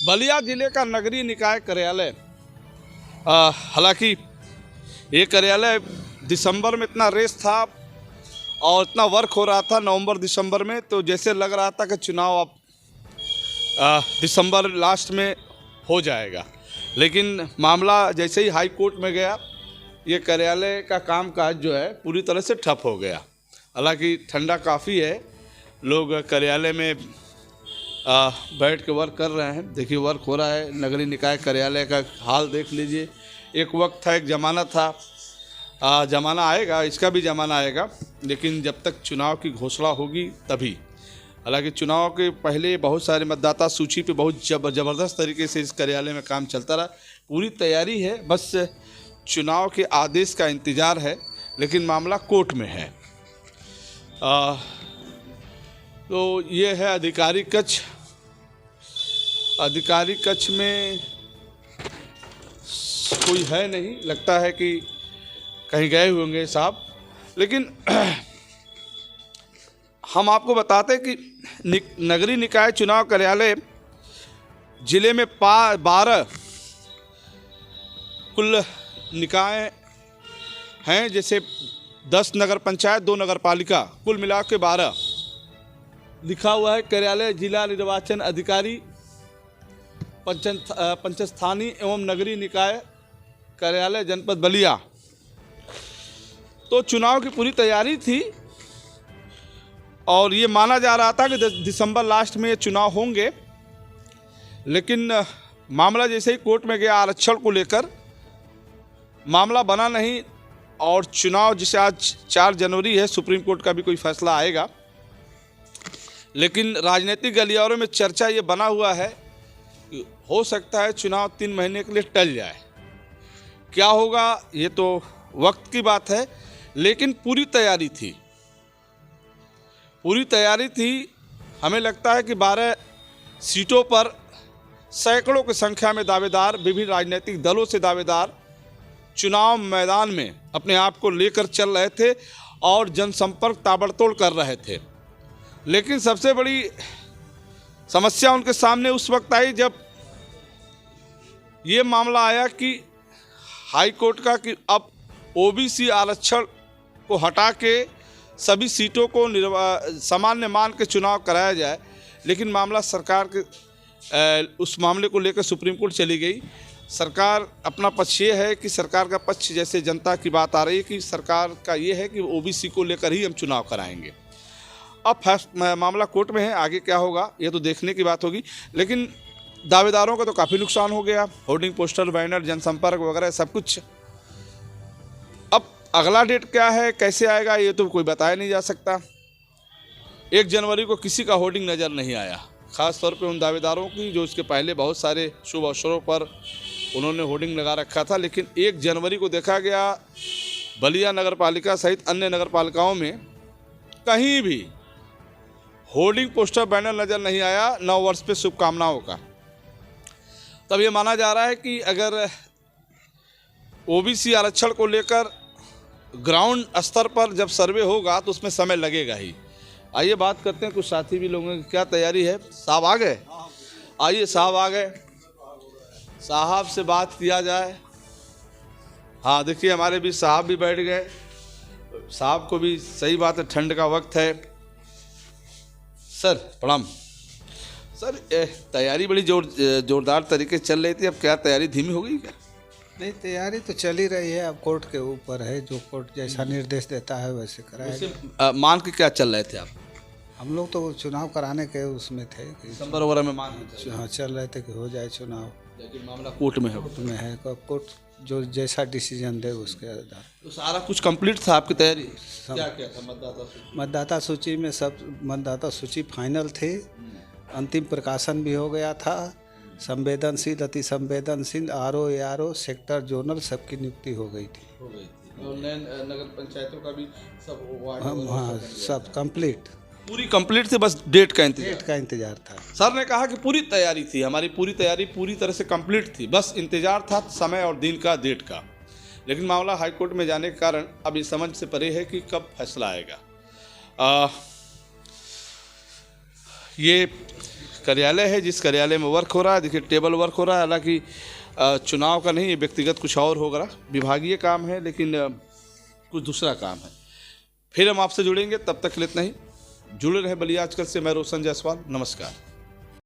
बलिया जिले का नगरीय निकाय कार्यालय, हालांकि ये कार्यालय दिसंबर में इतना रेस था और इतना वर्क हो रहा था नवंबर दिसंबर में, तो जैसे लग रहा था कि चुनाव अब दिसंबर लास्ट में हो जाएगा। लेकिन मामला जैसे ही हाई कोर्ट में गया, ये कार्यालय का कामकाज जो है पूरी तरह से ठप हो गया। हालांकि ठंडा काफ़ी है, लोग कार्यालय में बैठ के वर्क कर रहे हैं। देखिए वर्क हो रहा है। नगरीय निकाय कार्यालय का हाल देख लीजिए। एक वक्त था, एक ज़माना था, ज़माना आएगा, इसका भी ज़माना आएगा, लेकिन जब तक चुनाव की घोषणा होगी तभी। हालांकि चुनाव के पहले बहुत सारे मतदाता सूची पे बहुत ज़बरदस्त तरीके से इस कार्यालय में काम चलता रहा। पूरी तैयारी है, बस चुनाव के आदेश का इंतज़ार है, लेकिन मामला कोर्ट में है। तो ये है अधिकारी कक्ष। अधिकारी कक्ष में कोई है नहीं, लगता है कि कहीं गए होंगे साहब। लेकिन हम आपको बताते कि नगरीय निकाय चुनाव कार्यालय जिले में 12 कुल निकाय हैं, जैसे 10 नगर पंचायत, 2 नगर पालिका, कुल मिला के 12 लिखा हुआ है। कार्यालय जिला निर्वाचन अधिकारी पंचस्थानीय एवं नगरीय निकाय कार्यालय जनपद बलिया। तो चुनाव की पूरी तैयारी थी और ये माना जा रहा था कि दिसंबर लास्ट में ये चुनाव होंगे। लेकिन मामला जैसे ही कोर्ट में गया आरक्षण को लेकर, मामला बना नहीं और चुनाव जिसे आज 4 जनवरी है, सुप्रीम कोर्ट का भी कोई फैसला आएगा। लेकिन राजनीतिक गलियारों में चर्चा ये बना हुआ है कि हो सकता है चुनाव 3 महीने के लिए टल जाए। क्या होगा ये तो वक्त की बात है, लेकिन पूरी तैयारी थी, पूरी तैयारी थी। हमें लगता है कि 12 सीटों पर सैकड़ों की संख्या में दावेदार, विभिन्न राजनीतिक दलों से दावेदार चुनाव मैदान में अपने आप को लेकर चल रहे थे और जनसंपर्क ताबड़तोड़ कर रहे थे। लेकिन सबसे बड़ी समस्या उनके सामने उस वक्त आई जब ये मामला आया कि हाई कोर्ट का कि अब ओबीसी आरक्षण को हटा के सभी सीटों को सामान्य मान के चुनाव कराया जाए। लेकिन मामला सरकार के उस मामले को लेकर सुप्रीम कोर्ट चली गई। सरकार अपना पक्ष ये है कि सरकार का पक्ष, जैसे जनता की बात आ रही है कि सरकार का ये है कि ओबीसी को लेकर ही हम चुनाव कराएंगे। अब मामला कोर्ट में है, आगे क्या होगा ये तो देखने की बात होगी। लेकिन दावेदारों का तो काफ़ी नुकसान हो गया। होर्डिंग, पोस्टर, बैनर, जनसंपर्क वगैरह सब कुछ। अब अगला डेट क्या है, कैसे आएगा, ये तो कोई बताया नहीं जा सकता। 1 जनवरी को किसी का होर्डिंग नज़र नहीं आया, ख़ास तौर पे उन दावेदारों की जो इसके पहले बहुत सारे शुभ अवसरों पर उन्होंने होर्डिंग लगा रखा था। लेकिन 1 जनवरी को देखा गया बलिया नगर पालिका सहित अन्य नगर पालिकाओं में कहीं भी होर्डिंग, पोस्टर, बैनर नज़र नहीं आया नव वर्ष पे शुभकामनाओं का। तब ये माना जा रहा है कि अगर ओबीसी आरक्षण को लेकर ग्राउंड स्तर पर जब सर्वे होगा तो उसमें समय लगेगा ही। आइए बात करते हैं, कुछ साथी भी लोगों की क्या तैयारी है। साहब आ गए? आइए साहब आ गए, साहब से बात किया जाए। हाँ देखिए हमारे भी साहब भी बैठ गए। साहब को भी सही बात है, ठंड का वक्त है। सर प्रणाम। सर तैयारी बड़ी जोरदार तरीके चल रही थी, अब क्या तैयारी धीमी हो गई क्या? नहीं, तैयारी तो चल ही रही है। अब कोर्ट के ऊपर है, जो कोर्ट जैसा निर्देश देता है वैसे कराएगा। मान के क्या चल रहे थे आप? हम लोग तो चुनाव कराने के उसमें थे कि दिसंबर वगैरह में मान चल रहे थे कि हो जाए चुनाव। लेकिन मामला कोर्ट में है। कोर्ट में है, कोर्ट जो जैसा डिसीजन दे उसके आधार। तो सारा कुछ कंप्लीट था आपकी तैयारी? क्या क्या था? मतदाता सूची में सब मतदाता सूची फाइनल थी। अंतिम प्रकाशन भी हो गया था। संवेदनशील, अति संवेदनशील, आरओ, सेक्टर, जोनल सबकी नियुक्ति हो गई थी। और नगर पंचायतों का भी सब हाँ सब कंप्लीट, पूरी कंप्लीट थी, बस डेट का इंतजार था। सर ने कहा कि पूरी तैयारी थी, हमारी पूरी तैयारी पूरी तरह से कंप्लीट थी, बस इंतजार था समय और दिन का, डेट का। लेकिन मामला हाई कोर्ट में जाने के कारण अब इस समझ से परे है कि कब फैसला आएगा। ये कार्यालय है, जिस कार्यालय में वर्क हो रहा है। देखिए टेबल वर्क हो रहा है, हालांकि चुनाव का नहीं, ये व्यक्तिगत कुछ और होगा, विभागीय काम है, लेकिन कुछ दूसरा काम है। फिर हम आपसे जुड़ेंगे, तब तक के लिए इतना ही। जुड़े रहे बलिया आजकल से। मैं रोशन जायसवाल, नमस्कार।